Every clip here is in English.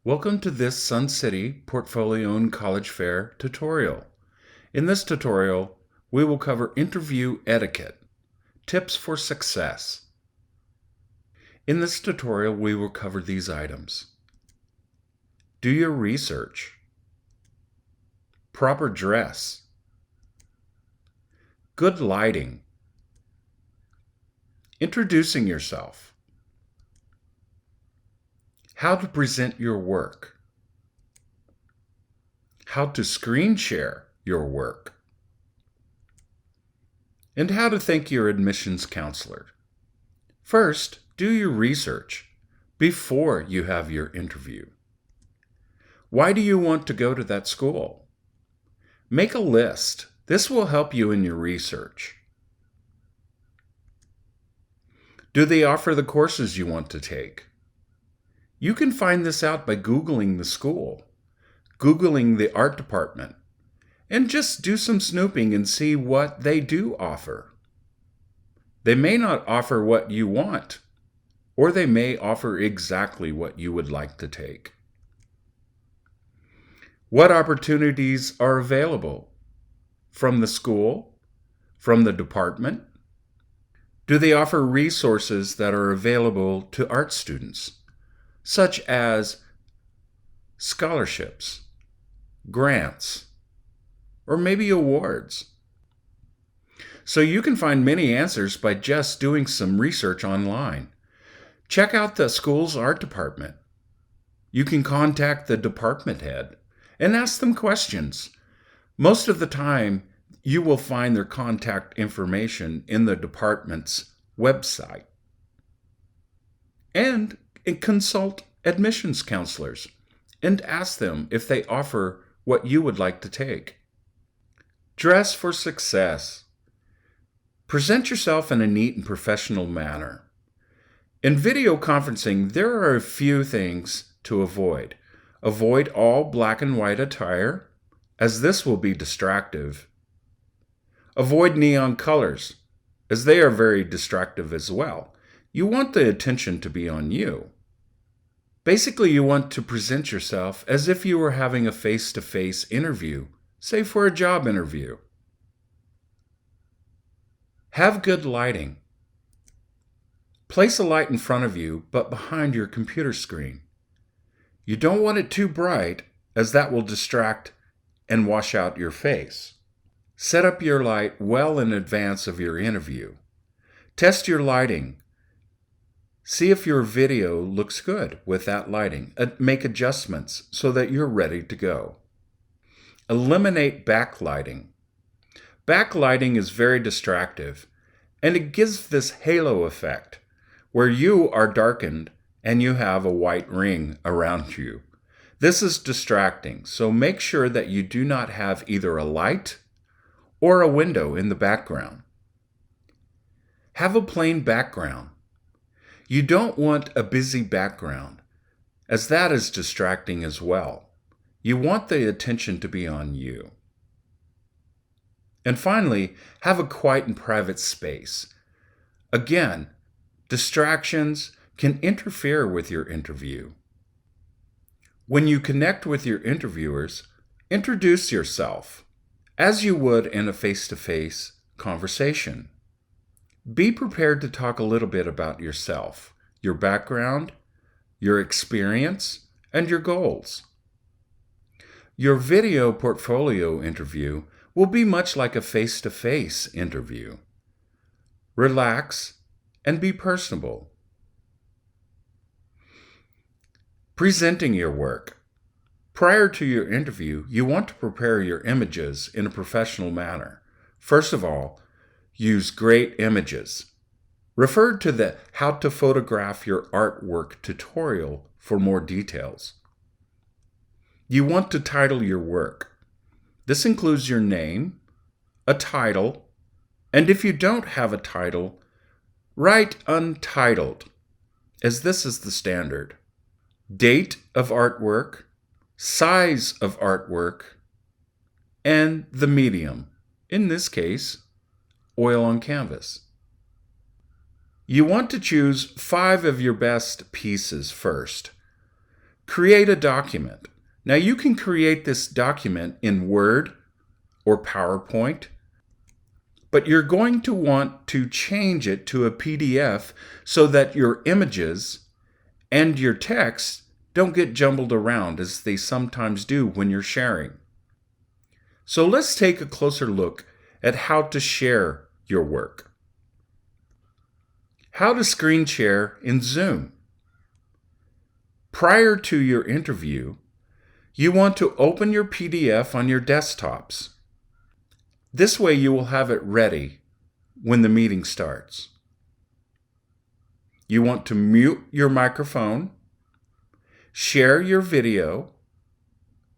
Welcome to this Sun City Portfolio and College Fair tutorial. In this tutorial, we will cover interview etiquette, tips for success. In this tutorial, we will cover these items. Do your research. Proper dress. Good lighting. Introducing yourself. How to present your work. How to screen share your work. And how to thank your admissions counselor. First, do your research before you have your interview. Why do you want to go to that school? Make a list. This will help you in your research. Do they offer the courses you want to take? You can find this out by Googling the school, Googling the art department, and just do some snooping and see what they do offer. They may not offer what you want, or they may offer exactly what you would like to take. What opportunities are available? From the school? From the department? Do they offer resources that are available to art students, such as scholarships, grants, or maybe awards? So you can find many answers by just doing some research online. Check out the school's art department. You can contact the department head and ask them questions. Most of the time, you will find their contact information in the department's website. And consult admissions counselors and ask them if they offer what you would like to take. Dress for success. Present yourself in a neat and professional manner. In video conferencing, there are a few things to avoid. Avoid all black and white attire, as this will be distractive. Avoid neon colors, as they are very distractive as well. You want the attention to be on you. Basically, you want to present yourself as if you were having a face-to-face interview, say for a job interview. Have good lighting. Place a light in front of you, but behind your computer screen. You don't want it too bright, as that will distract and wash out your face. Set up your light well in advance of your interview. Test your lighting. See if your video looks good with that lighting. Make adjustments so that you're ready to go. Eliminate backlighting. Backlighting is very distractive, and it gives this halo effect where you are darkened and you have a white ring around you. This is distracting, so make sure that you do not have either a light or a window in the background. Have a plain background. You don't want a busy background, as that is distracting as well. You want the attention to be on you. And finally, have a quiet and private space. Again, distractions can interfere with your interview. When you connect with your interviewers, introduce yourself as you would in a face-to-face conversation. Be prepared to talk a little bit about yourself, your background, your experience, and your goals. Your video portfolio interview will be much like a face-to-face interview. Relax and be personable. Presenting your work. Prior to your interview, you want to prepare your images in a professional manner. First of all, use great images. Refer to the How to Photograph Your Artwork tutorial for more details. You want to title your work. This includes your name, a title, and if you don't have a title, write untitled, as this is the standard. Date of artwork, size of artwork, and the medium, in this case, oil on canvas. You want to choose 5 of your best pieces first. Create a document. Now you can create this document in Word or PowerPoint, but you're going to want to change it to a PDF so that your images and your text don't get jumbled around as they sometimes do when you're sharing. So let's take a closer look at how to share your work. How to screen share in Zoom. Prior to your interview, you want to open your PDF on your desktops. This way you will have it ready when the meeting starts. You want to mute your microphone, share your video,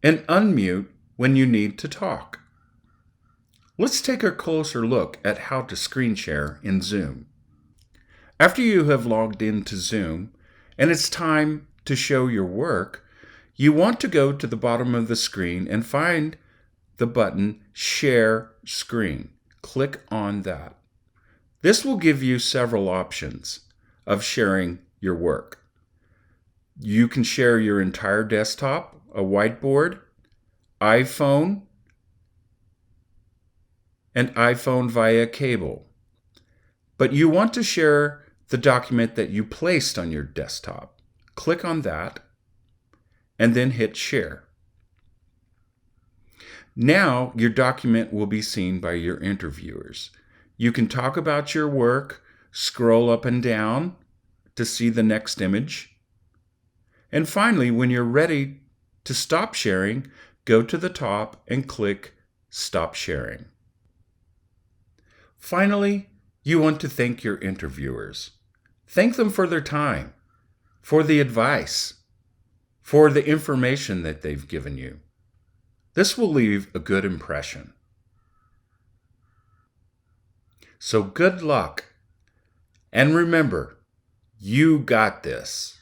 and unmute when you need to talk. Let's take a closer look at how to screen share in Zoom. After you have logged into Zoom and it's time to show your work, you want to go to the bottom of the screen and find the button Share Screen. Click on that. This will give you several options of sharing your work. You can share your entire desktop, a whiteboard, iPhone, and iPhone via cable. But you want to share the document that you placed on your desktop. Click on that and then hit Share. Now your document will be seen by your interviewers. You can talk about your work, scroll up and down to see the next image. And finally, when you're ready to stop sharing, go to the top and click Stop Sharing. Finally, you want to thank your interviewers. Thank them for their time, for the advice, for the information that they've given you. This will leave a good impression. So good luck. And remember, you got this.